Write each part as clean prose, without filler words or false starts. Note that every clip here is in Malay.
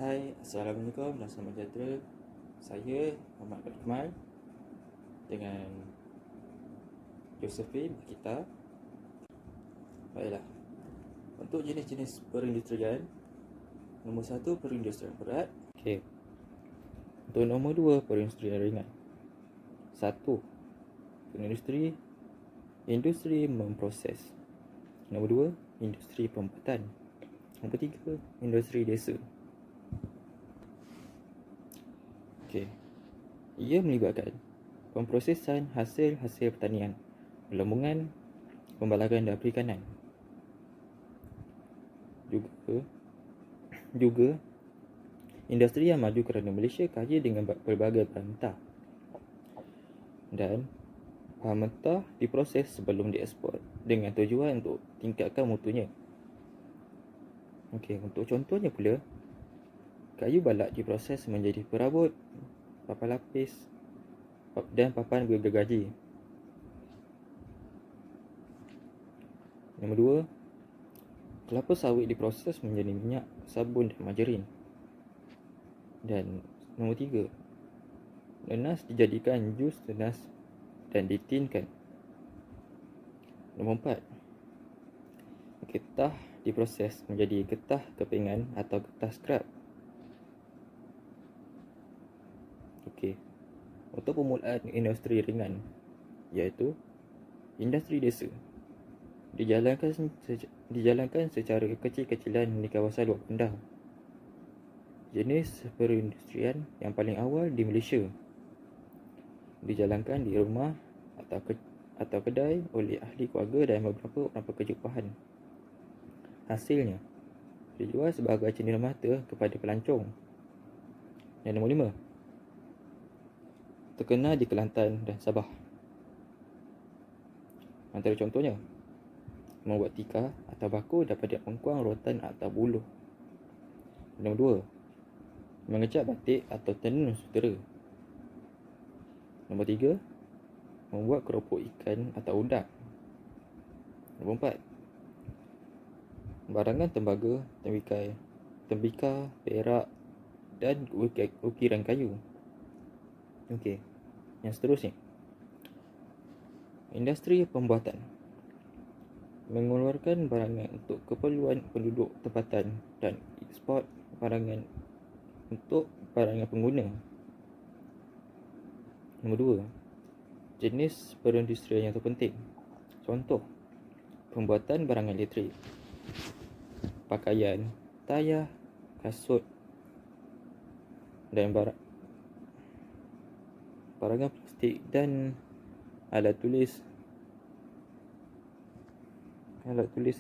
Hai, Assalamualaikum dan selamat sejahtera. Saya Muhammad Abdul Kamal dengan Josephine kita. Baiklah, untuk jenis-jenis perindustrian, nombor 1 perindustrian berat. Okey. Untuk nombor 2 perindustrian ringan. 1. Industri memproses. Nombor 2 industri pembuatan. Nombor 3 industri desa. Okey. Ia melibatkan pemprosesan hasil-hasil pertanian, gelembungan, pembalakan dan perikanan. Juga industri yang maju kerana Malaysia kaya dengan pelbagai bahan mentah dan bahan mentah diproses sebelum dieksport dengan tujuan untuk tingkatkan mutunya. Okey, untuk contohnya pula, kayu balak diproses menjadi perabot, papan lapis dan papan gergaji. Nombor 2, kelapa sawit diproses menjadi minyak, sabun dan margarin. Dan nombor 3, nanas dijadikan jus nanas dan ditinkan. Nombor 4, getah diproses menjadi getah kepingan atau getah scrap. Okey. Untuk permulaan industri ringan, iaitu industri desa, dijalankan secara kecil-kecilan di kawasan luar bandar. Jenis perindustrian yang paling awal di Malaysia dijalankan di rumah atau kedai oleh ahli keluarga dan beberapa orang pekerja rumahan. Hasilnya dijual sebagai cenderamata kepada pelancong. Dan nombor 5, terkenal di Kelantan dan Sabah. Antara contohnya, membuat tikar atau bako daripada engkuang, rotan atau buluh. Nombor 2, mengecat batik atau tenun sutera. Nombor 3, membuat keropok ikan atau udang. Nombor 4, barangan tembaga, tembikar, perak dan ukiran kayu. Okey, yang seterusnya, industri pembuatan, mengeluarkan barangan untuk keperluan penduduk tempatan dan ekspor barangan untuk barangan pengguna. Nombor 2, jenis perindustrian yang terpenting. Contoh, pembuatan barangan elektrik, pakaian, tayar, kasut dan barangan plastik dan alat tulis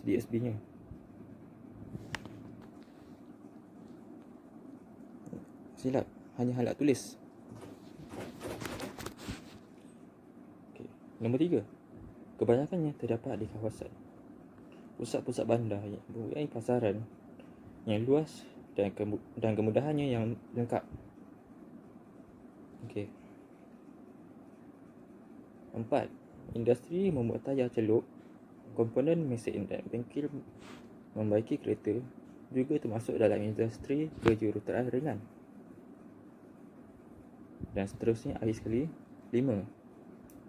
DSB-nya. Silap, hanya alat tulis. Okay. Nombor 3, kebanyakannya terdapat di kawasan pusat-pusat bandar yang mempunyai pasaran yang luas dan kemudahannya yang lengkap. Okey. 4, industri membuat tayar celup, komponen mesin dan bengkel membaiki kereta juga termasuk dalam industri kejuruteraan ringan. Dan seterusnya, akhir sekali, 5,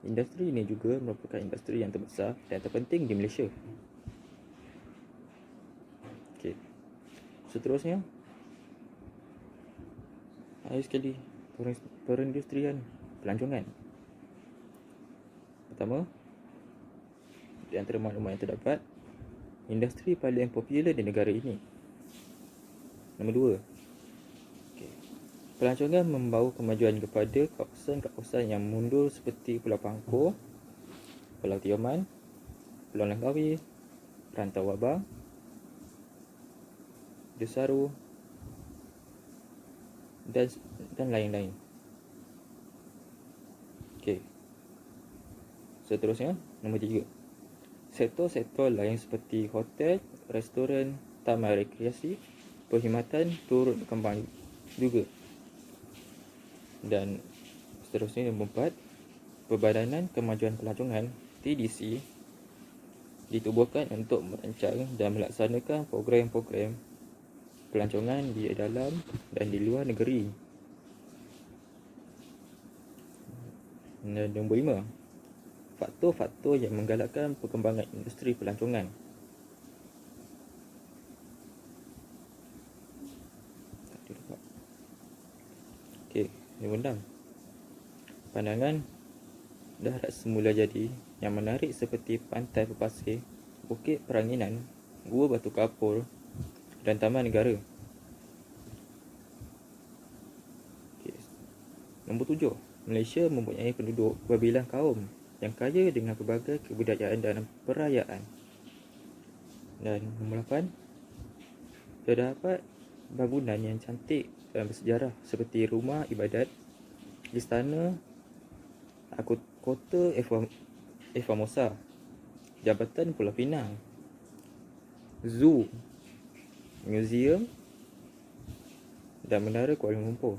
industri ini juga merupakan industri yang terbesar dan terpenting di Malaysia. Okey. Seterusnya, akhir sekali, perindustrian pelancongan. Pertama, di antara maklumat yang terdapat, industri paling popular di negara ini. Nombor 2, pelancongan membawa kemajuan kepada kawasan-kawasan yang mundur seperti Pulau Pangkor, Pulau Tioman, Pulau Langkawi, Rantau Wabang, Desaru dan lain-lain. Okey. Seterusnya, nombor 3, sektor-sektor lain seperti hotel, restoran, taman rekreasi, perkhidmatan turut berkembang juga. Dan seterusnya, nombor 4, Perbadanan Kemajuan Pelancongan TDC ditubuhkan untuk merancang dan melaksanakan program-program pelancongan di dalam dan di luar negeri. Dan nombor 5, faktor-faktor yang menggalakkan perkembangan industri pelancongan. Okey, nombor 6, pandangan darat semula jadi yang menarik seperti pantai berpasir, bukit peranginan, gua batu kapur dan taman negara. Okay. Nombor 7, Malaysia mempunyai penduduk berbilang kaum yang kaya dengan pelbagai kebudayaan dan perayaan. Dan nombor 8, terdapat bangunan yang cantik dan bersejarah seperti rumah ibadat, istana, kota Formosa, Jabatan Pulau Pinang, zoo, museum dan menara Kuala Lumpur.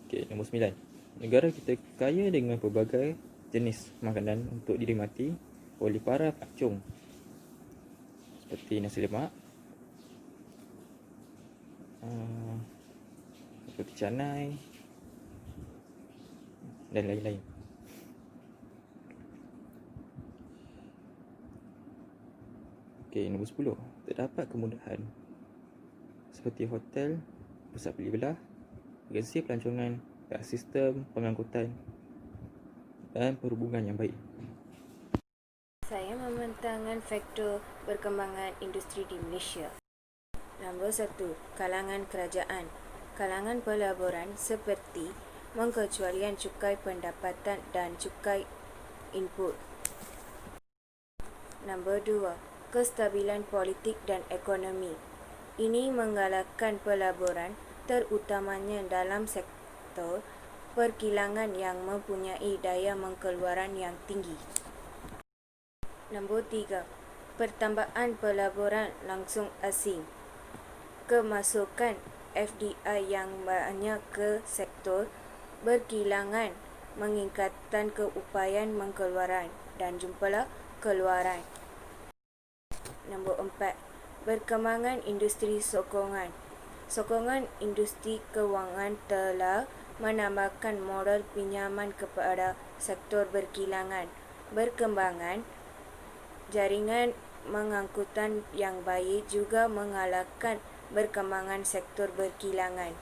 Okey, nombor 9, negara kita kaya dengan pelbagai jenis makanan untuk dinikmati oleh para pelancong seperti nasi lemak, roti canai dan lain-lain. Okey, nombor 10, terdapat kemudahan seperti hotel, pusat beli belah, agensi pelancongan dan sistem pengangkutan dan perhubungan yang baik. Saya membentangkan faktor perkembangan industri di Malaysia. Nombor 1, kalangan kerajaan. Kalangan pelaburan seperti mengecualikan cukai pendapatan dan cukai input. Nombor 2, kestabilan politik dan ekonomi. Ini menggalakkan pelaburan terutamanya dalam sektor perkilangan yang mempunyai daya mengeluaran yang tinggi. Nombor 3, pertambahan pelaburan langsung asing. Kemasukan FDI yang banyak ke sektor berkilangan meningkatkan keupayaan mengeluaran dan jumlah keluaran. Nombor 4, perkembangan industri sokongan. Sokongan industri kewangan telah menambahkan modal pinjaman kepada sektor berkilangan. Berkembangan jaringan mengangkutan yang baik juga mengalahkan perkembangan sektor berkilangan.